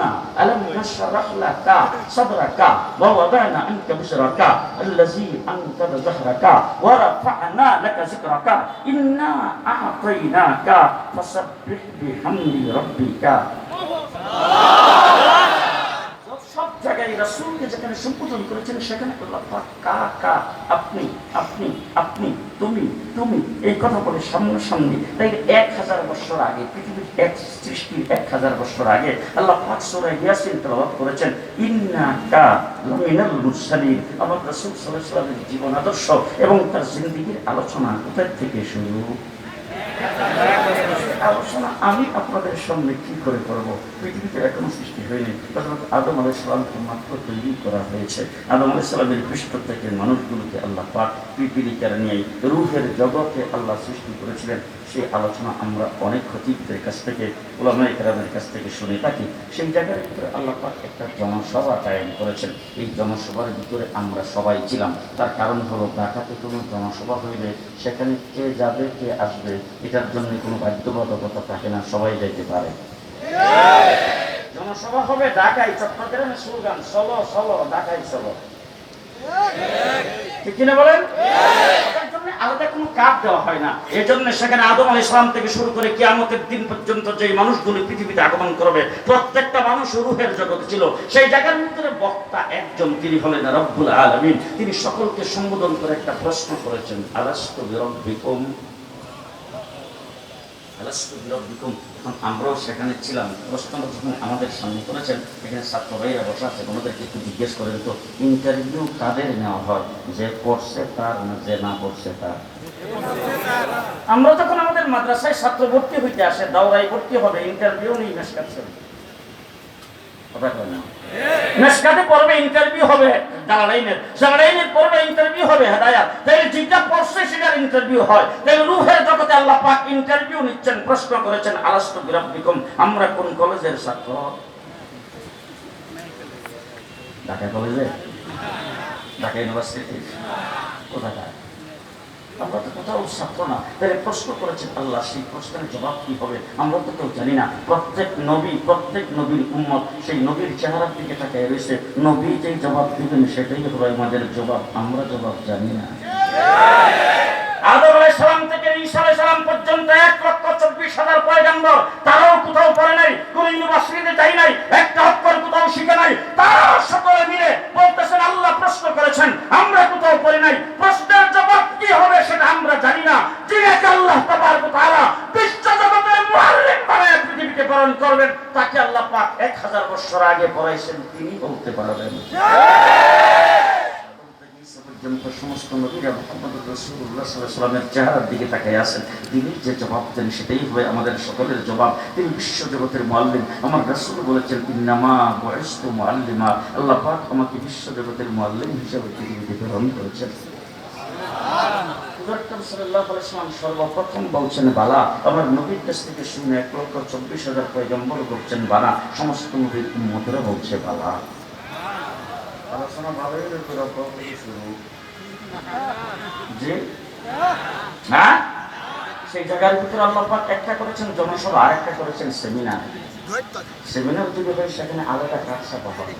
আল্লামনা আলাম নাশরাহ লাকা সাদরাকা ওয়া ওয়াদানা আনকা বিশরাকা আল্লাযী আনকাযা যাহরাকা ওয়া রাফা'না লাকা যিকরাকা ইন্না আ'তাইনাকা ফাসাব্বিহ বিহামদি রাব্বিকা। সব জায়গায় রাসূলকে যেখানে সম্বোধন করেছেন সেখানে আল্লাহ পাক কা কা, আপনি আপনি আপনি, তুমি তুমি এই কথা বলে সামনাসামনি। তাই 1000 বছর আগে, পৃথিবীর সৃষ্টির 1000 বছর আগে আল্লাহ পাক সূরা ইয়াসিন তেলাওয়াত করেছেন, ইন্নাকা লামিনাল মুরসালিন। আমার রাসূল সাল্লাল্লাহু আলাইহি ওয়াসাল্লামের জীবন আদর্শ এবং তার জিন্দেগীর আলোচনা কোথা থেকে শুরু? আলোচনা আমি আপনাদের সামনে কি করে করব? পৃথিবীতে এখনো সৃষ্টি হয়নি, আদম আলাইহিস সালামকে মাত্র তৈরি করা হয়েছে। আদম আলাইহিস সালামের পৃষ্ঠ থেকে মানুষগুলোকে আল্লাহ পাক পিপিলিকার নিয়ে রূহের জগতে আল্লাহ সৃষ্টি করেছিলেন। সেই আলোচনা আমরা অনেক খতিবদের কাছ থেকে, উলামায়ে কেরামের কাছ থেকে শুনে থাকি। সেই জায়গার ভিতরে আল্লাহ পাক একটা জনসভা কায়েম করেছেন। এই জনসভার ভিতরে আমরা সবাই ছিলাম। তার কারণ হলো, ঢাকাতে কোনো জনসভা হইলে সেখানে কে যাবে কে আসবে এটার জন্য কোনো বাধ্যবাধকতা থাকে না, সবাই যাইতে পারে। জনসভা হবে ঢাকায়, চট্টগ্রামে স্লোগান চলো চলো ঢাকায় চলো, ঠিক কিনা বলেন? এটার জন্য আলাদা কোনো কাজ দেওয়া হয় না। এই জন্য সেখানে আদম আলাইহিস সালাম থেকে শুরু করে কিয়ামতের দিন পর্যন্ত যে মানুষগুলো পৃথিবীতে আগমন করবে, প্রত্যেকটা মানুষ রূহের জগতে ছিল। সেই জায়গার ভিতরে বক্তা একজন, তিনি হলেন রব্বুল আলামিন। তিনি সকলকে সম্বোধন করে একটা প্রশ্ন করেছেন, আলাস্তু বিরাব্বিকুম, আলাস্তু বিরাব্বিকুম। এখন আমরাও সেখানে ছিলাম। প্রশ্নটা যখন আমাদের সামনে করেছেন, এখানে ছাত্র ভাইরা বসা আছে, ওনাদেরকে একটু জিজ্ঞেস করেন তো, ইন্টারভিউ কাদের নেওয়া হয়? যে পড়ছে তার না যে না পড়ছে তার? আমরা যখন আমাদের মাদ্রাসায় ছাত্র ভর্তি হইতে আসে, দাওরাই ভর্তি হবে, ইন্টারভিউ নেই, মেশকাত ছিল। কথা কয় না? মেশকাতে পড়বে, ইন্টারভিউ হবে জালালাইনের, জালালাইনের পড়বে, ইন্টারভিউ হবে হেদায়াত। তাহলে যেটা পড়ছে সেটার ইন্টারভিউ হয়। তাহলে রূহের জগতে আল্লাহ পাক ইন্টারভিউ নিচ্ছেন, প্রশ্ন করেছেন, আলাস্তু বিরাব্বিকুম, আমরা কোন কলেজের ছাত্র? ঢাকা কলেজে, ঢাকা ইউনিভার্সিটি, কোথায়? আমরা তো কোথাও ছাত্র না। তাহলে প্রশ্ন করেছেন আল্লাহ, সেই প্রশ্নের জবাব কি হবে আমরা তো কেউ জানি না। প্রত্যেক নবীর উম্মত সেই নবীর চেহারার দিকে তাকিয়ে রয়েছে। নবী যেই জবাব দিবেন সেটাই হবে আমাদের জবাব, আমরা জবাব জানি না। আদম আলাইহিস সালাম থেকে ঈসা আলাইহিস সালাম পর্যন্ত 1,24,000 পয়গম্বর, তারাও কোথাও পড়ে নাই, কোন ইউনিভার্সিটিতে যাই নাই, একটা অক্ষর কোথাও শিখে নাই। তারা সকলে মিলে বলতেছেন আল্লাহ প্রশ্ন করেছেন, আমরা কোথাও পড়ে নাই। প্রশ্নের জবাব কি হবে সেটা আমরা জানি না। যিনাকে আল্লাহ তাবারক ওয়া তাআলা বিশ্ব জগতের মুআল্লিম বানায় পৃথিবীতে প্রেরণ করবেন, তাকে আল্লাহ পাক 1000 বছর আগে পড়াইছেন, তিনি বলতে পারবেন। সমস্ত নবীরা মুহাম্মদ রাসূলুল্লাহ সাল্লাল্লাহু আলাইহি ওয়াসাল্লামের চেহারার দিকে তাকিয়ে আছেন। তিনি যে জবাব দেন সেটাই হবে আমাদের সকলের জবাব। তিনি বিশ্ব জগতের মুআল্লিম। আমার রাসূল বলেছেন, ইন্নামা বুইসতু মুআল্লিমা, আল্লাহ পাক আমাকে বিশ্ব জগতের মুআল্লিম হিসেবে পৃথিবীতে প্রেরণ করেছেন। সাল্লাল্লাহু আলাইহি ওয়াসাল্লাম সর্বপ্রথম বলছেন বালা। আমার নবীর কাছ থেকে শুনে 1,24,000 পয়গম্বর বলছেন বালা, সমস্ত নবীর উম্মতরা বলছে বালা। আলোচনা ভালোই শুরু যে হ্যাঁ, সেই জায়গার ভিতরে আল্লাহ পাক একটা করেছেন জনসভা, আর একটা করেছেন সেমিনার। সেমিনার যদি হয় সেখানে আলাদা কাজ ছাপা হয়।